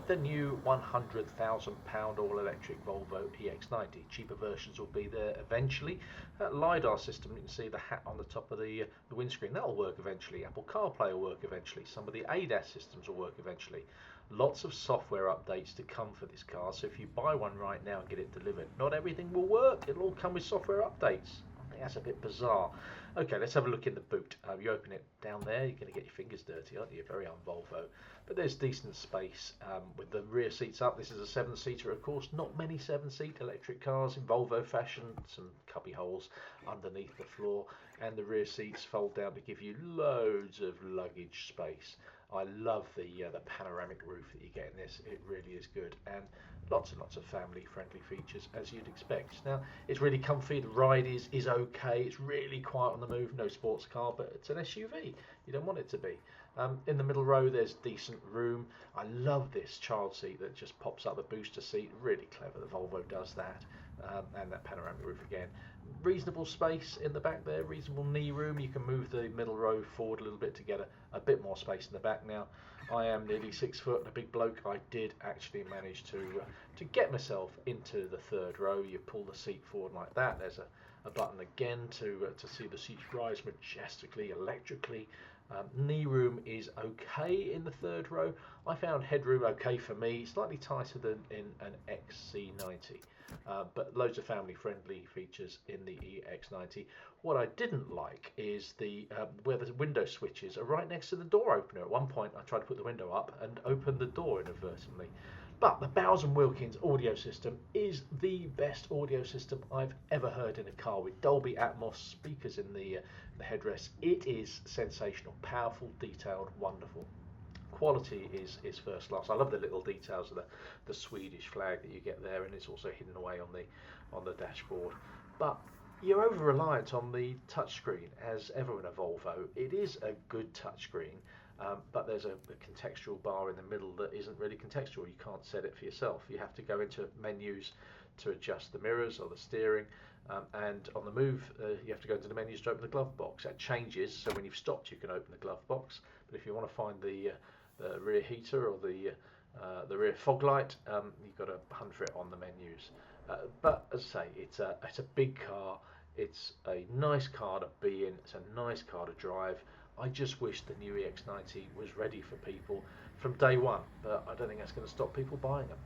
the new £100,000 all-electric Volvo EX90. Cheaper versions will be there eventually. That LiDAR system, you can see the hat on the top of the windscreen, that'll work eventually. Apple CarPlay will work eventually. Some of the ADAS systems will work eventually. Lots of software updates to come for this car, so if you buy one right now and get it delivered, not everything will work. It'll all come with software updates. I think that's a bit bizarre. Okay, let's have a look in the boot. You open it down there, you're going to get your fingers dirty, aren't you? Very un-Volvo. But there's decent space with the rear seats up. This is a 7-seater, of course. Not many 7-seat electric cars in Volvo fashion. Some cubby holes underneath the floor. And the rear seats fold down to give you loads of luggage space. I love the panoramic roof that you get in this. It really is good. And lots and lots of family-friendly features, as you'd expect. Now, it's really comfy. The ride is okay. It's really quiet on the move. No sports car, but it's an SUV. You don't want it to be. In the middle row, there's decent room. I love this child seat that just pops up, the booster seat. Really clever. The Volvo does that. And that panoramic roof again. Reasonable space in the back there. Reasonable knee room. You can move the middle row forward a little bit to get a bit more space in the back. Now, I am nearly 6 foot and a big bloke. I did actually manage to get myself into the third row. You pull the seat forward like that. There's a button again to see the seats rise majestically, electrically. Knee room is okay in the third row. I found headroom okay for me, slightly tighter than in an XC90, but loads of family-friendly features in the EX90. What I didn't like is where the window switches are right next to the door opener. At one point, I tried to put the window up and opened the door inadvertently. But the Bowers & Wilkins audio system is the best audio system I've ever heard in a car, with Dolby Atmos speakers in the headrest. It is sensational, powerful, detailed, wonderful. Quality is first class. I love the little details of the Swedish flag that you get there, and it's also hidden away on the dashboard. But you're over reliant on the touchscreen, as ever in a Volvo. It is a good touchscreen. But there's a contextual bar in the middle that isn't really contextual. You can't set it for yourself. You have to go into menus to adjust the mirrors or the steering, and on the move you have to go into the menus to open the glove box. That changes, so when you've stopped you can open the glove box, but if you want to find the rear heater or the rear fog light, you've got to hunt for it on the menus. But as I say, it's a big car. It's a nice car to be in. It's a nice car to drive. I just wish the new EX90 was ready for people from day one, but I don't think that's going to stop people buying them.